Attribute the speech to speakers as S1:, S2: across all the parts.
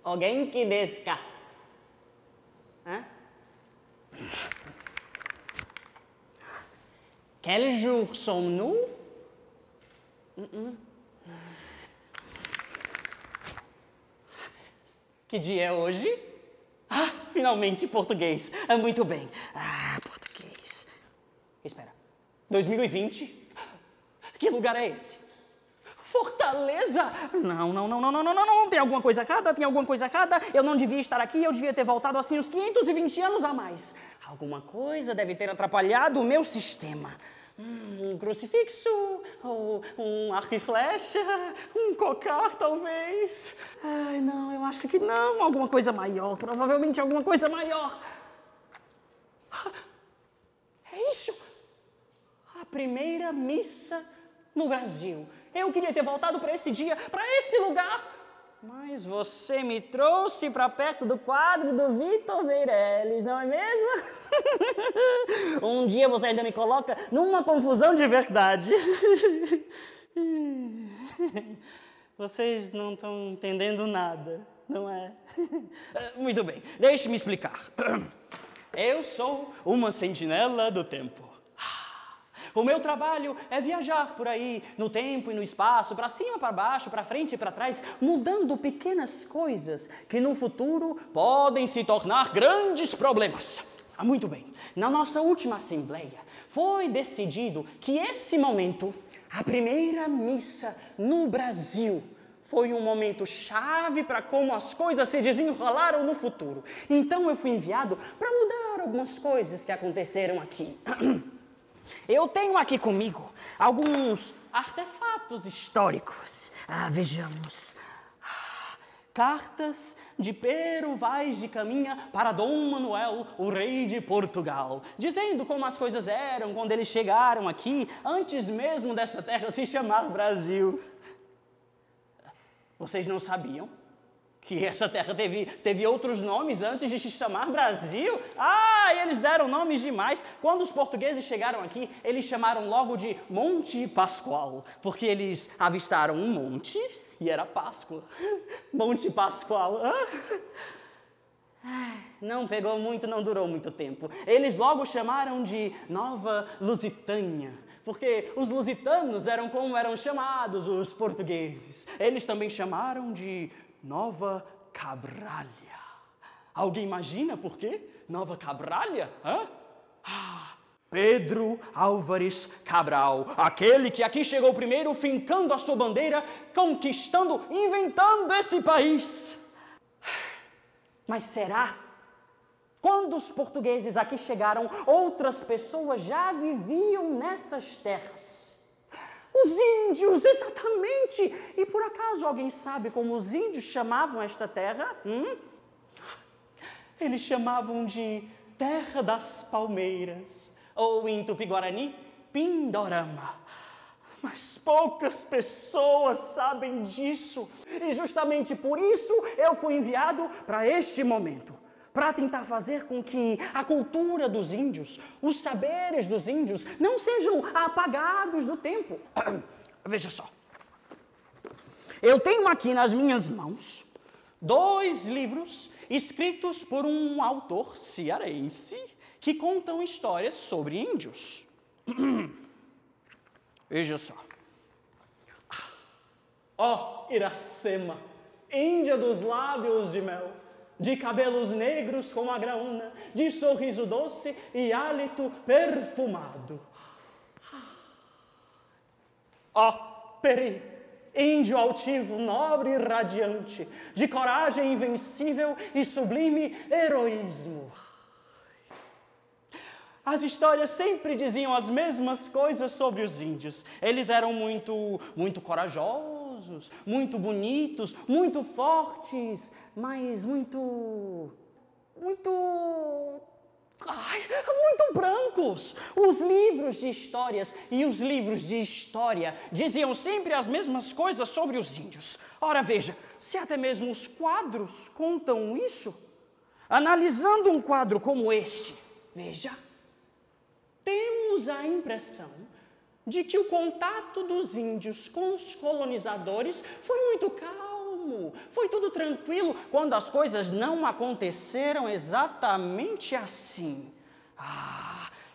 S1: O genki desu ka? Quel jour sommes-nous? Que dia é hoje? Ah, finalmente português. Muito bem. Português. Espera. 2020? Que lugar é esse? Fortaleza! Não. Tem alguma coisa errada? Eu não devia estar aqui, eu devia ter voltado assim uns 520 anos a mais. Alguma coisa deve ter atrapalhado o meu sistema. Um crucifixo, ou um arco e flecha, um cocar, talvez. Ai, não, eu acho que não. Alguma coisa maior, provavelmente alguma coisa maior. É isso! A primeira missa no Brasil. Eu queria ter voltado para esse dia, para esse lugar. Mas você me trouxe para perto do quadro do Vitor Meirelles, não é mesmo? Um dia você ainda me coloca numa confusão de verdade. Vocês não estão entendendo nada, não é? Muito bem, deixe-me explicar. Eu sou uma sentinela do tempo. O meu trabalho é viajar por aí, no tempo e no espaço, para cima, para baixo, para frente e para trás, mudando pequenas coisas que no futuro podem se tornar grandes problemas. Muito bem, na nossa última assembleia foi decidido que esse momento, a primeira missa no Brasil, foi um momento chave para como as coisas se desenrolaram no futuro. Então eu fui enviado para mudar algumas coisas que aconteceram aqui. Eu tenho aqui comigo alguns artefatos históricos. Vejamos. Cartas de Pero Vaz de Caminha para Dom Manuel, o rei de Portugal, dizendo como as coisas eram quando eles chegaram aqui, antes mesmo dessa terra se chamar Brasil. Vocês não sabiam que essa terra teve outros nomes antes de se chamar Brasil? Eles deram nomes demais. Quando os portugueses chegaram aqui, eles chamaram logo de Monte Pascoal, porque eles avistaram um monte e era Páscoa. Monte Pascoal. Não pegou muito, não durou muito tempo. Eles logo chamaram de Nova Lusitânia, porque os lusitanos eram como eram chamados os portugueses. Eles também chamaram de Nova Cabralha. Alguém imagina por quê? Nova Cabralha? Pedro Álvares Cabral, aquele que aqui chegou primeiro, fincando a sua bandeira, conquistando, inventando esse país. Mas será? Quando os portugueses aqui chegaram, outras pessoas já viviam nessas terras. Os índios, exatamente! E por acaso alguém sabe como os índios chamavam esta terra? Eles chamavam de Terra das Palmeiras, ou em Tupi-Guarani, Pindorama. Mas poucas pessoas sabem disso. E justamente por isso eu fui enviado para este momento, para tentar fazer com que a cultura dos índios, os saberes dos índios, não sejam apagados do tempo. Veja só. Eu tenho aqui nas minhas mãos 2 livros escritos por um autor cearense que contam histórias sobre índios. Veja só. Iracema, índia dos lábios de mel, de cabelos negros como a graúna, de sorriso doce e hálito perfumado. Peri, índio altivo, nobre e radiante, de coragem invencível e sublime heroísmo. As histórias sempre diziam as mesmas coisas sobre os índios. Eles eram muito corajosos, muito bonitos, muito fortes, mas muito brancos. Os livros de histórias e os livros de história diziam sempre as mesmas coisas sobre os índios. Ora, veja, se até mesmo os quadros contam isso, analisando um quadro como este, veja, temos a impressão de que o contato dos índios com os colonizadores foi muito calmo, foi tudo tranquilo, quando as coisas não aconteceram exatamente assim.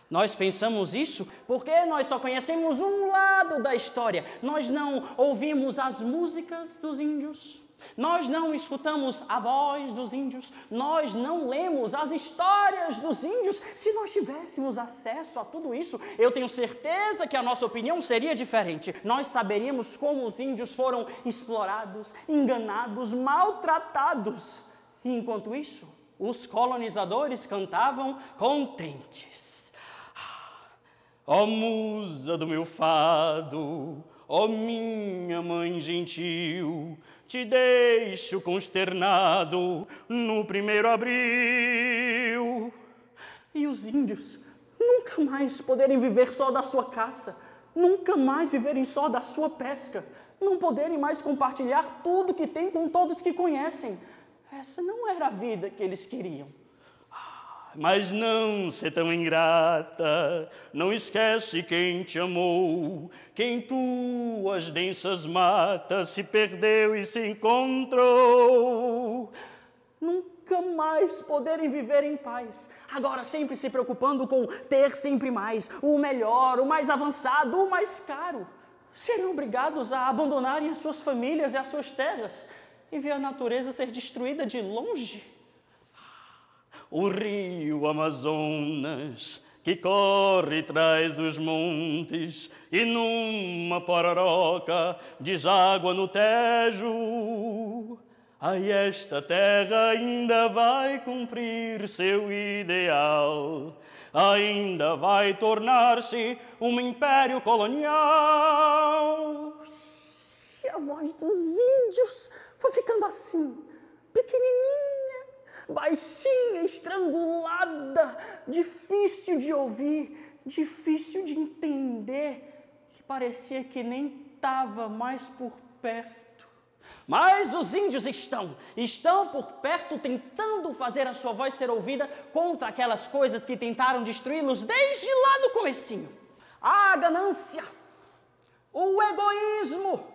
S1: Nós pensamos isso porque nós só conhecemos um lado da história. Nós não ouvimos as músicas dos índios, nós não escutamos a voz dos índios, nós não lemos as histórias dos índios. Se nós tivéssemos acesso a tudo isso, eu tenho certeza que a nossa opinião seria diferente. Nós saberíamos como os índios foram explorados, enganados, maltratados. E enquanto isso, os colonizadores cantavam contentes. Ó musa do meu fado, ó minha mãe gentil, te deixo consternado no primeiro abril. E os índios nunca mais poderem viver só da sua caça, nunca mais viverem só da sua pesca, não poderem mais compartilhar tudo que têm com todos que conhecem. Essa não era a vida que eles queriam. Mas não ser tão ingrata, não esquece quem te amou, quem tuas densas matas se perdeu e se encontrou. Nunca mais poderem viver em paz, agora sempre se preocupando com ter sempre mais, o melhor, o mais avançado, o mais caro. Seriam obrigados a abandonarem as suas famílias e as suas terras e ver a natureza ser destruída de longe. O rio Amazonas, que corre traz os montes, e numa pororoca deságua no Tejo. Aí esta terra ainda vai cumprir seu ideal, ainda vai tornar-se um império colonial. E a voz dos índios foi ficando assim, pequenininha, baixinha, estrangulada, difícil de ouvir, difícil de entender, que parecia que nem estava mais por perto. Mas os índios estão por perto, tentando fazer a sua voz ser ouvida contra aquelas coisas que tentaram destruí-los desde lá no comecinho. A ganância, o egoísmo,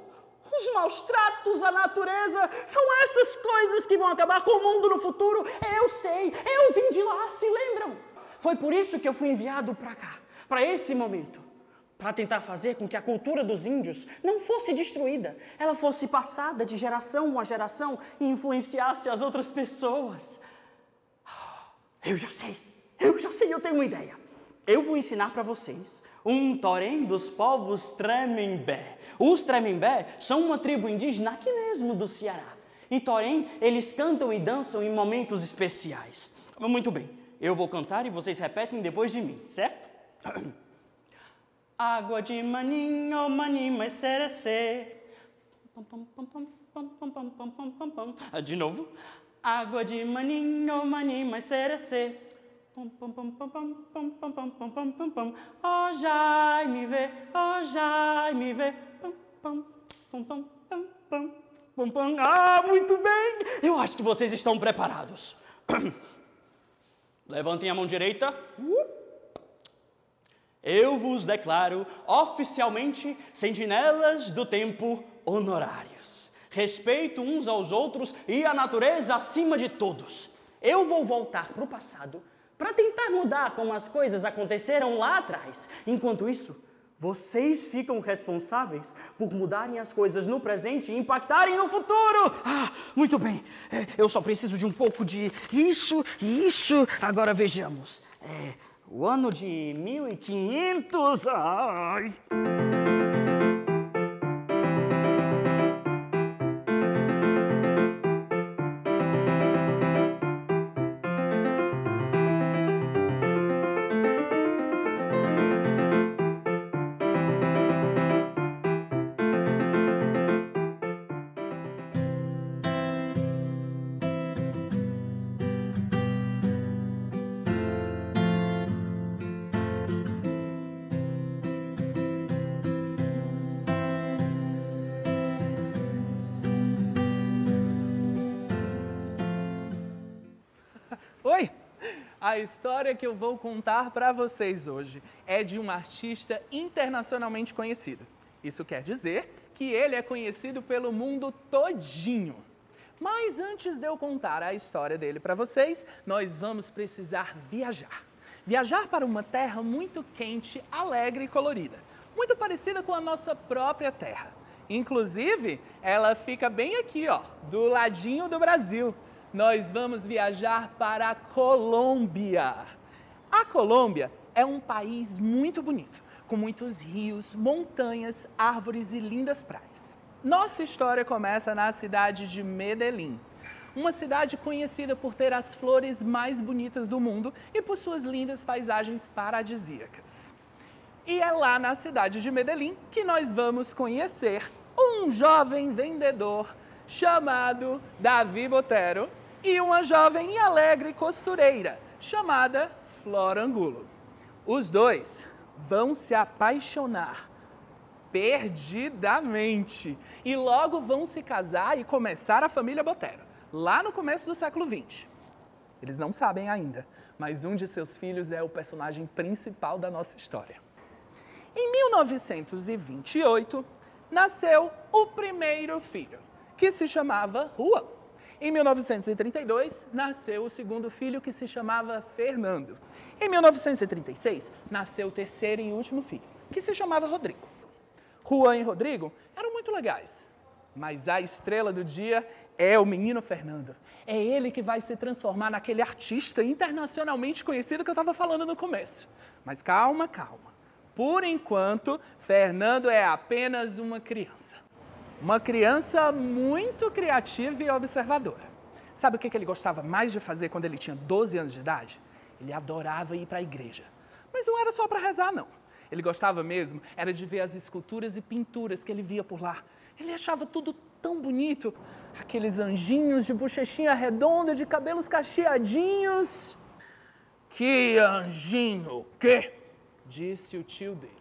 S1: os maus tratos à natureza, são essas coisas que vão acabar com o mundo no futuro. Eu sei, eu vim de lá, se lembram? Foi por isso que eu fui enviado para cá, para esse momento, para tentar fazer com que a cultura dos índios não fosse destruída, ela fosse passada de geração a geração e influenciasse as outras pessoas. Eu já sei, eu tenho uma ideia. Eu vou ensinar para vocês um torém dos povos Tremembé. Os Tremembé são uma tribo indígena aqui mesmo do Ceará. E torém, eles cantam e dançam em momentos especiais. Muito bem, eu vou cantar e vocês repetem depois de mim, certo? Água de maninho, oh maninho, mas serecê. De novo. Água de maninho, oh maninho, mas serecê. Ó Jaime vê, ó Jaime vê. Ah, muito bem! Eu acho que vocês estão preparados. Levantem a mão direita. Eu vos declaro oficialmente sentinelas do tempo honorários. Respeito uns aos outros e a natureza acima de todos. Eu vou voltar para o passado para tentar mudar como as coisas aconteceram lá atrás. Enquanto isso, vocês ficam responsáveis por mudarem as coisas no presente e impactarem no futuro. Ah, muito bem. Eu só preciso de um pouco de isso e isso. Agora vejamos. O ano de 1500. Ai. Oi,
S2: A história que eu vou contar para vocês hoje é de um artista internacionalmente conhecido. Isso quer dizer que ele é conhecido pelo mundo todinho. Mas antes de eu contar a história dele para vocês, nós vamos precisar viajar. Viajar para uma terra muito quente, alegre e colorida. Muito parecida com a nossa própria terra. Inclusive, ela fica bem aqui, ó, do ladinho do Brasil. Nós vamos viajar para a Colômbia. A Colômbia é um país muito bonito, com muitos rios, montanhas, árvores e lindas praias. Nossa história começa na cidade de Medellín, uma cidade conhecida por ter as flores mais bonitas do mundo e por suas lindas paisagens paradisíacas. E é lá na cidade de Medellín que nós vamos conhecer um jovem vendedor chamado Davi Botero e uma jovem e alegre costureira chamada Flor Angulo. Os dois vão se apaixonar perdidamente e logo vão se casar e começar a família Botero, lá no começo do século XX. Eles não sabem ainda, mas um de seus filhos é o personagem principal da nossa história. Em 1928, nasceu o primeiro filho, que se chamava Juan. Em 1932, nasceu o segundo filho, que se chamava Fernando. Em 1936, nasceu o terceiro e último filho, que se chamava Rodrigo. Juan e Rodrigo eram muito legais, mas a estrela do dia é o menino Fernando. É ele que vai se transformar naquele artista internacionalmente conhecido que eu estava falando no começo. Mas calma, calma. Por enquanto, Fernando é apenas uma criança. Uma criança muito criativa e observadora. Sabe o que ele gostava mais de fazer quando ele tinha 12 anos de idade? Ele adorava ir para a igreja. Mas não era só para rezar, não. Ele gostava mesmo era de ver as esculturas e pinturas que ele via por lá. Ele achava tudo tão bonito. Aqueles anjinhos de bochechinha redonda, de cabelos cacheadinhos. Que anjinho, quê? Disse o tio dele.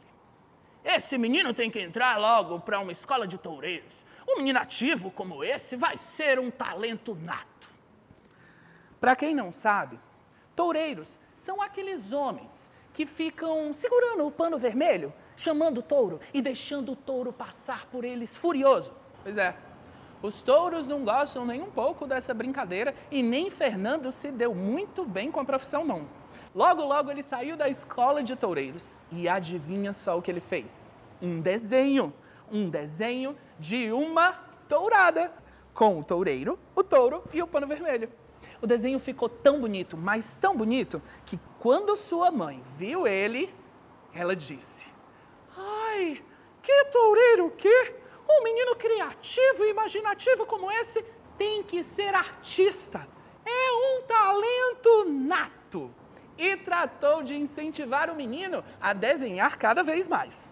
S2: Esse menino tem que entrar logo para uma escola de toureiros. Um menino ativo como esse vai ser um talento nato. Para quem não sabe, toureiros são aqueles homens que ficam segurando o pano vermelho, chamando o touro e deixando o touro passar por eles furioso. Pois é, os touros não gostam nem um pouco dessa brincadeira e nem Fernando se deu muito bem com a profissão, não. Logo, logo ele saiu da escola de toureiros e adivinha só o que ele fez? Um desenho de uma tourada, com o toureiro, o touro e o pano vermelho. O desenho ficou tão bonito, mas tão bonito, que quando sua mãe viu ele, ela disse: ai, que toureiro, que? Um menino criativo e imaginativo como esse tem que ser artista. É um talento nato. E tratou de incentivar o menino a desenhar cada vez mais.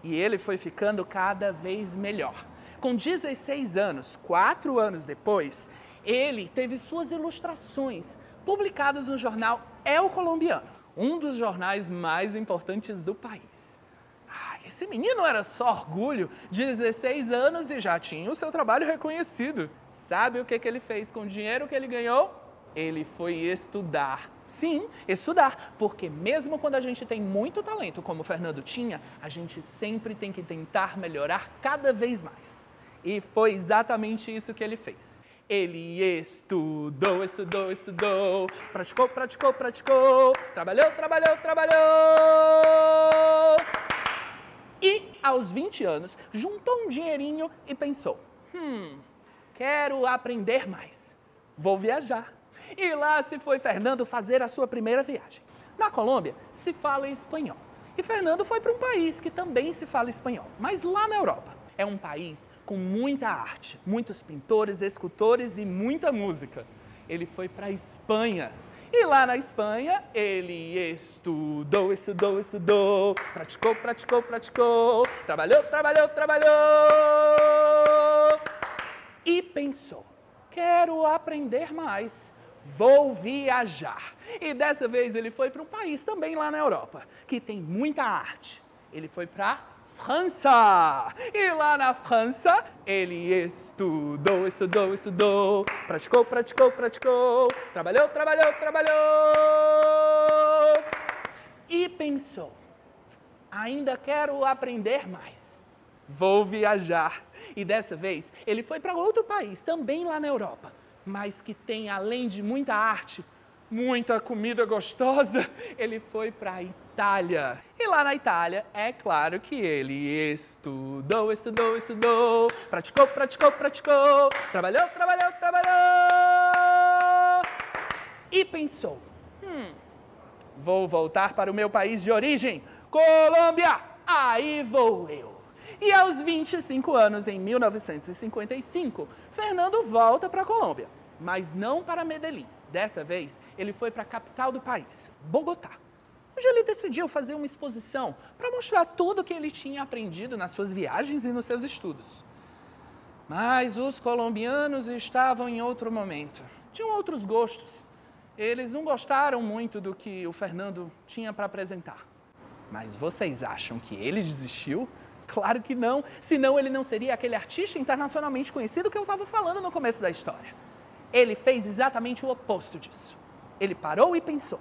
S2: E ele foi ficando cada vez melhor. Com 16 anos, 4 anos depois, ele teve suas ilustrações publicadas no jornal El Colombiano, um dos jornais mais importantes do país. Esse menino era só orgulho, 16 anos e já tinha o seu trabalho reconhecido. Sabe o que ele fez com o dinheiro que ele ganhou? Ele foi estudar. Sim, estudar, porque mesmo quando a gente tem muito talento, como o Fernando tinha, a gente sempre tem que tentar melhorar cada vez mais. E foi exatamente isso que ele fez. Ele estudou, estudou, estudou, praticou, praticou, praticou, trabalhou, trabalhou, trabalhou. E, aos 20 anos, juntou um dinheirinho e pensou, quero aprender mais, vou viajar. E lá se foi Fernando fazer a sua primeira viagem. Na Colômbia se fala espanhol. E Fernando foi para um país que também se fala espanhol, mas lá na Europa. É um país com muita arte, muitos pintores, escultores e muita música. Ele foi para a Espanha. E lá na Espanha ele estudou, estudou, estudou, praticou, praticou, praticou, trabalhou, trabalhou, trabalhou. E pensou, quero aprender mais. Vou viajar. E dessa vez ele foi para um país também lá na Europa, que tem muita arte. Ele foi para França. E lá na França, ele estudou, estudou, estudou, praticou, praticou, praticou, trabalhou, trabalhou, trabalhou. E pensou, ainda quero aprender mais. Vou viajar. E dessa vez, ele foi para outro país, também lá na Europa, mas que tem, além de muita arte, muita comida gostosa, ele foi para a Itália. E lá na Itália, é claro que ele estudou, estudou, estudou, praticou, praticou, praticou, trabalhou, trabalhou, trabalhou. E pensou, vou voltar para o meu país de origem, Colômbia. Aí vou eu. E aos 25 anos, em 1955, Fernando volta para a Colômbia, mas não para Medellín. Dessa vez, ele foi para a capital do país, Bogotá, onde ele decidiu fazer uma exposição para mostrar tudo o que ele tinha aprendido nas suas viagens e nos seus estudos. Mas os colombianos estavam em outro momento, tinham outros gostos. Eles não gostaram muito do que o Fernando tinha para apresentar. Mas vocês acham que ele desistiu? Claro que não, senão ele não seria aquele artista internacionalmente conhecido que eu estava falando no começo da história. Ele fez exatamente o oposto disso. Ele parou e pensou,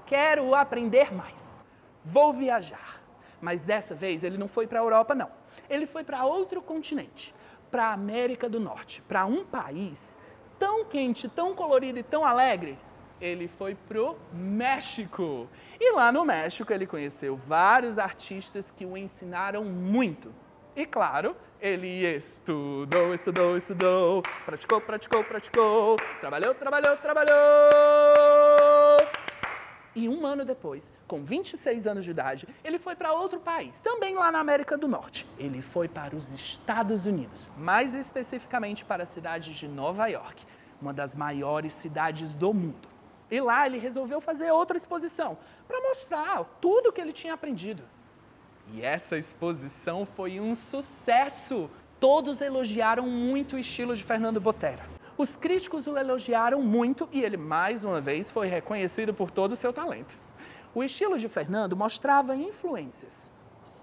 S2: quero aprender mais, vou viajar. Mas dessa vez ele não foi para a Europa, não. Ele foi para outro continente, para a América do Norte, para um país tão quente, tão colorido e tão alegre. Ele foi pro México. E lá no México ele conheceu vários artistas que o ensinaram muito. E claro, ele estudou, estudou, estudou, praticou, praticou, praticou, trabalhou, trabalhou, trabalhou. E um ano depois, com 26 anos de idade, ele foi para outro país, também lá na América do Norte. Ele foi para os Estados Unidos, mais especificamente para a cidade de Nova York, uma das maiores cidades do mundo. E lá ele resolveu fazer outra exposição para mostrar tudo o que ele tinha aprendido. E essa exposição foi um sucesso. Todos elogiaram muito o estilo de Fernando Botero. Os críticos o elogiaram muito e ele, mais uma vez, foi reconhecido por todo o seu talento. O estilo de Fernando mostrava influências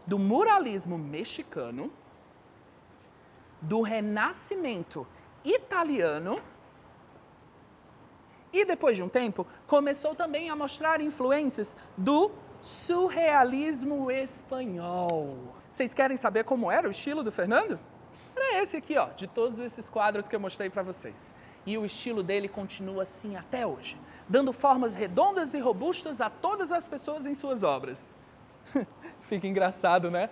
S2: do muralismo mexicano, do renascimento italiano e, depois de um tempo, começou também a mostrar influências do surrealismo espanhol. Vocês querem saber como era o estilo do Fernando? Era esse aqui, ó, de todos esses quadros que eu mostrei para vocês. E o estilo dele continua assim até hoje, dando formas redondas e robustas a todas as pessoas em suas obras. Fica engraçado, né?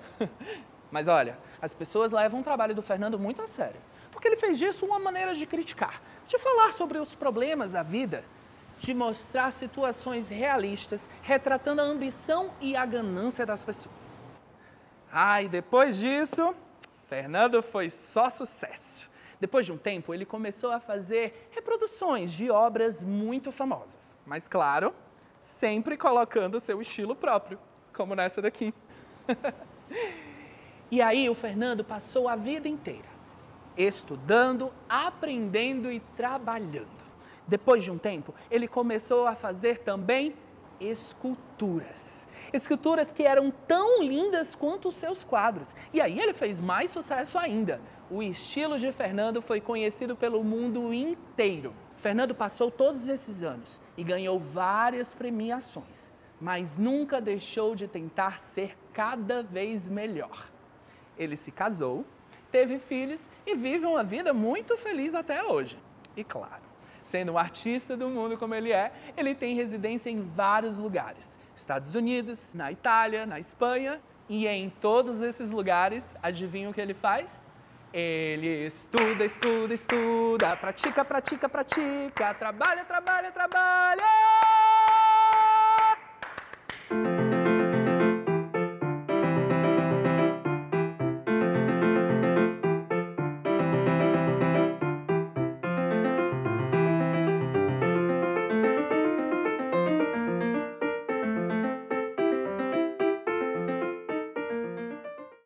S2: Mas olha, as pessoas levam o trabalho do Fernando muito a sério, porque ele fez disso uma maneira de criticar, de falar sobre os problemas da vida, de mostrar situações realistas, retratando a ambição e a ganância das pessoas. E depois disso, Fernando foi só sucesso. Depois de um tempo, ele começou a fazer reproduções de obras muito famosas. Mas, claro, sempre colocando o seu estilo próprio, como nessa daqui. E aí o Fernando passou a vida inteira estudando, aprendendo e trabalhando. Depois de um tempo, ele começou a fazer também esculturas. Esculturas que eram tão lindas quanto os seus quadros. E aí ele fez mais sucesso ainda. O estilo de Fernando foi conhecido pelo mundo inteiro. Fernando passou todos esses anos e ganhou várias premiações, mas nunca deixou de tentar ser cada vez melhor. Ele se casou, teve filhos e vive uma vida muito feliz até hoje. E claro, sendo um artista do mundo como ele é, ele tem residência em vários lugares. Estados Unidos, na Itália, na Espanha. E em todos esses lugares, adivinha o que ele faz? Ele estuda, estuda, estuda, pratica, pratica, pratica, trabalha, trabalha, trabalha.